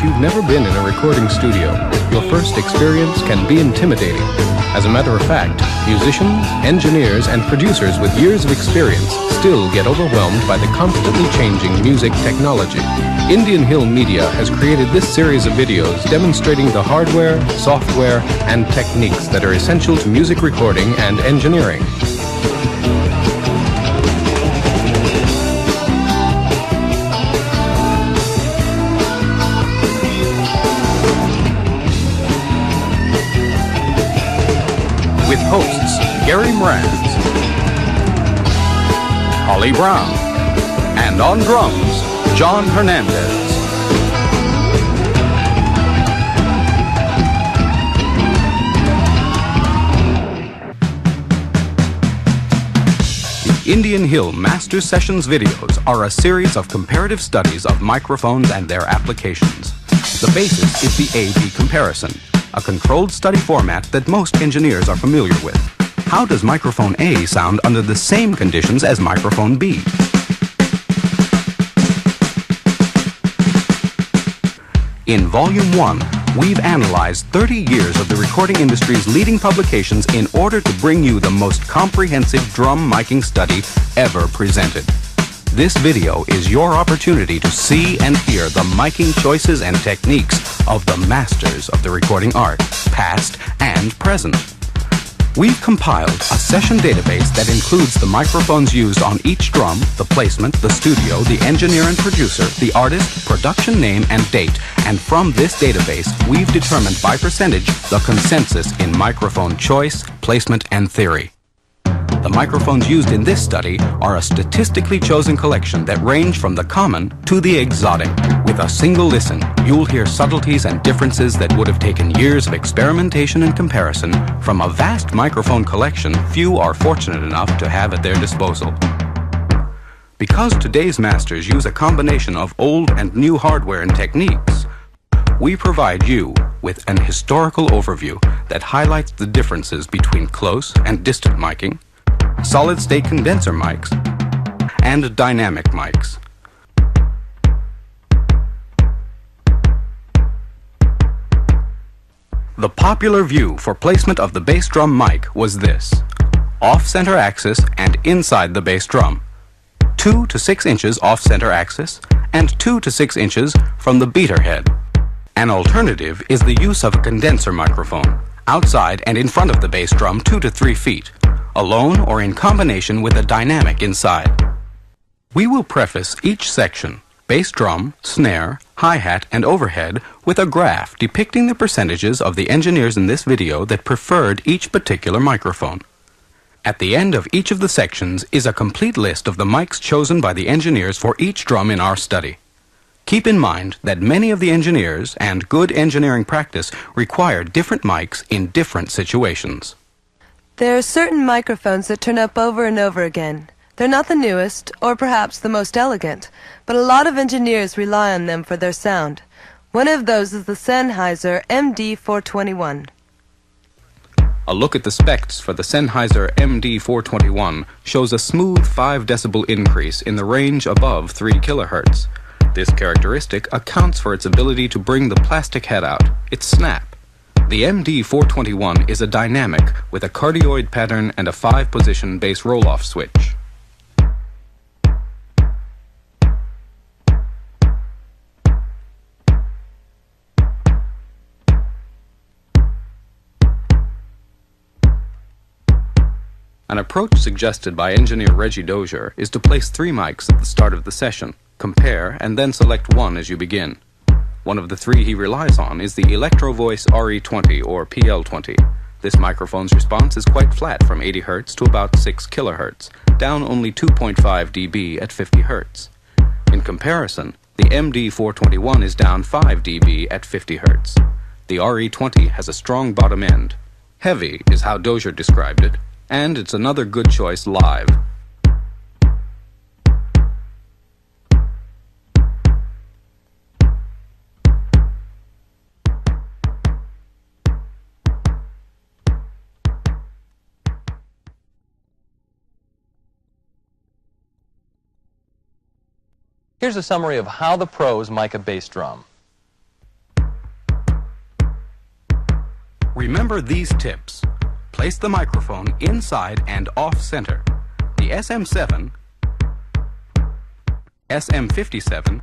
If you've never been in a recording studio, your first experience can be intimidating. As a matter of fact, musicians, engineers, and producers with years of experience still get overwhelmed by the constantly changing music technology. Indian Hill Media has created this series of videos demonstrating the hardware, software, and techniques that are essential to music recording and engineering. With hosts Gary Mraz, Holly Brown, and on drums, John Hernandez. The Indian Hill Master Sessions videos are a series of comparative studies of microphones and their applications. The basis is the A-B comparison, a controlled study format that most engineers are familiar with. How does microphone A sound under the same conditions as microphone B? In Volume 1, we've analyzed 30 years of the recording industry's leading publications in order to bring you the most comprehensive drum miking study ever presented. This video is your opportunity to see and hear the miking choices and techniques of the masters of the recording art, past and present. We've compiled a session database that includes the microphones used on each drum, the placement, the studio, the engineer and producer, the artist, production name, and date. And from this database, we've determined by percentage the consensus in microphone choice, placement, and theory. The microphones used in this study are a statistically chosen collection that range from the common to the exotic. With a single listen, you'll hear subtleties and differences that would have taken years of experimentation and comparison from a vast microphone collection few are fortunate enough to have at their disposal. Because today's masters use a combination of old and new hardware and techniques, we provide you with an historical overview that highlights the differences between close and distant miking, solid-state condenser mics, and dynamic mics. The popular view for placement of the bass drum mic was this: off-center axis and inside the bass drum, 2 to 6 inches off-center axis, and 2 to 6 inches from the beater head. An alternative is the use of a condenser microphone, outside and in front of the bass drum 2 to 3 feet, alone or in combination with a dynamic inside. We will preface each section, bass drum, snare, hi-hat, and overhead, with a graph depicting the percentages of the engineers in this video that preferred each particular microphone. At the end of each of the sections is a complete list of the mics chosen by the engineers for each drum in our study. Keep in mind that many of the engineers and good engineering practice require different mics in different situations. There are certain microphones that turn up over and over again. They're not the newest, or perhaps the most elegant, but a lot of engineers rely on them for their sound. One of those is the Sennheiser MD421. A look at the specs for the Sennheiser MD421 shows a smooth 5 decibel increase in the range above 3 kHz. This characteristic accounts for its ability to bring the plastic head out, its snap. The MD421 is a dynamic with a cardioid pattern and a 5-position bass roll-off switch. An approach suggested by engineer Reggie Dozier is to place 3 mics at the start of the session, compare, and then select one as you begin. One of the 3 he relies on is the Electro Voice RE20 or PL20. This microphone's response is quite flat from 80 Hz to about 6 kHz, down only 2.5 dB at 50 Hz. In comparison, the MD421 is down 5 dB at 50 Hz. The RE20 has a strong bottom end. Heavy is how Dozier described it, and it's another good choice live. Here's a summary of how the pros mic a bass drum. Remember these tips. Place the microphone inside and off-center. The SM7, SM57,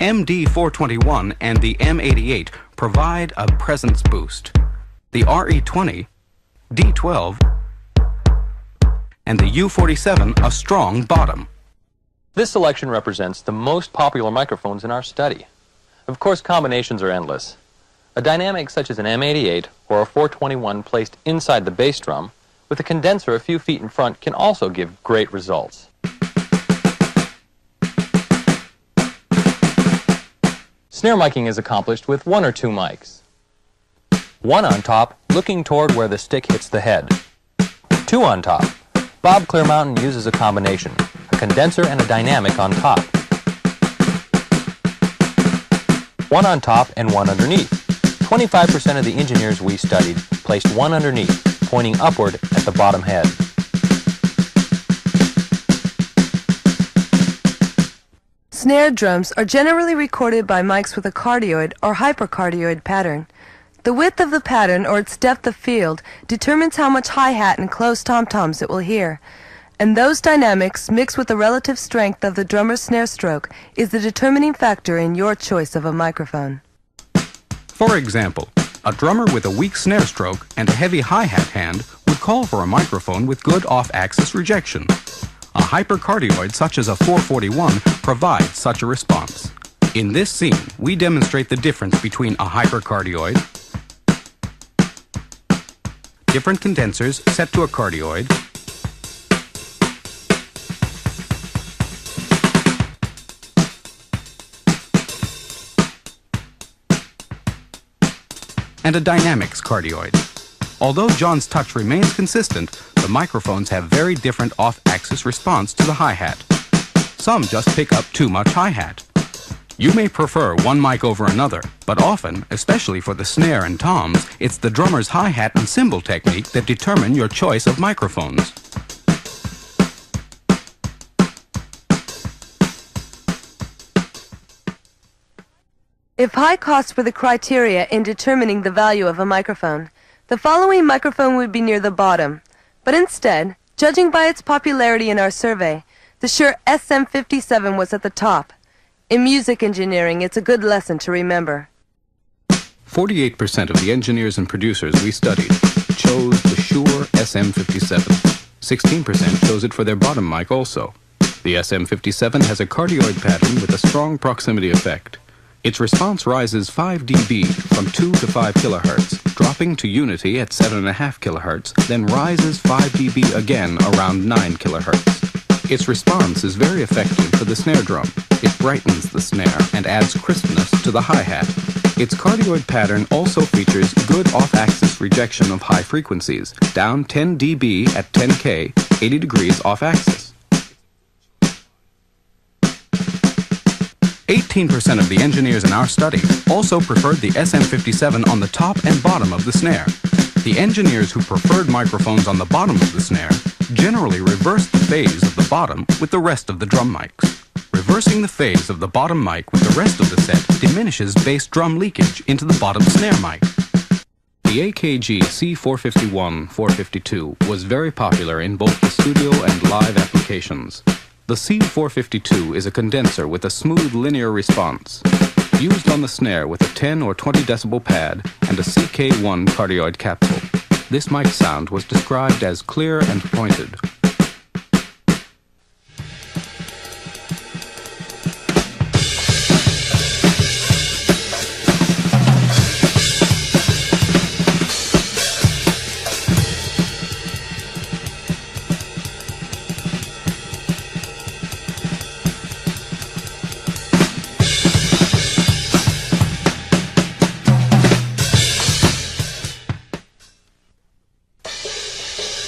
MD421 and the M88 provide a presence boost. The RE20, D12, and the U47 a strong bottom. This selection represents the most popular microphones in our study. Of course, combinations are endless. A dynamic such as an M88 or a 421 placed inside the bass drum with a condenser a few feet in front can also give great results. Snare miking is accomplished with one or two mics. One on top, looking toward where the stick hits the head. Two on top. Bob Clearmountain uses a combination, a condenser and a dynamic on top. One on top and one underneath. 25% of the engineers we studied placed one underneath, pointing upward at the bottom head. Snare drums are generally recorded by mics with a cardioid or hypercardioid pattern. The width of the pattern or its depth of field determines how much hi-hat and close tom-toms it will hear, and those dynamics mixed with the relative strength of the drummer's snare stroke is the determining factor in your choice of a microphone. For example, a drummer with a weak snare stroke and a heavy hi-hat hand would call for a microphone with good off-axis rejection. A hypercardioid such as a 441 provides such a response. In this scene, we demonstrate the difference between a hypercardioid, different condensers set to a cardioid, and a dynamics cardioid. Although John's touch remains consistent, the microphones have very different off-axis response to the hi-hat. Some just pick up too much hi-hat. You may prefer one mic over another, but often, especially for the snare and toms, it's the drummer's hi-hat and cymbal technique that determine your choice of microphones. If high costs were the criteria in determining the value of a microphone, the following microphone would be near the bottom. But instead, judging by its popularity in our survey, the Shure SM57 was at the top. In music engineering, it's a good lesson to remember. 48% of the engineers and producers we studied chose the Shure SM57. 16% chose it for their bottom mic also. The SM57 has a cardioid pattern with a strong proximity effect. Its response rises 5 dB from 2 to 5 kHz, dropping to unity at 7.5 kHz, then rises 5 dB again around 9 kHz. Its response is very effective for the snare drum. It brightens the snare and adds crispness to the hi-hat. Its cardioid pattern also features good off-axis rejection of high frequencies, down 10 dB at 10K, 80 degrees off-axis. 18% of the engineers in our study also preferred the SM57 on the top and bottom of the snare. The engineers who preferred microphones on the bottom of the snare generally reversed the phase of the bottom with the rest of the drum mics. Reversing the phase of the bottom mic with the rest of the set diminishes bass drum leakage into the bottom snare mic. The AKG C451-452 was very popular in both the studio and live applications. The C452 is a condenser with a smooth linear response, used on the snare with a 10 or 20 decibel pad and a CK1 cardioid capsule. This mic sound was described as clear and pointed.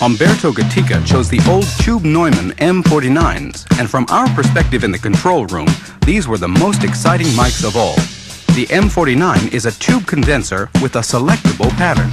Umberto Gatica chose the old Tube Neumann M49s, and from our perspective in the control room, these were the most exciting mics of all. The M49 is a tube condenser with a selectable pattern.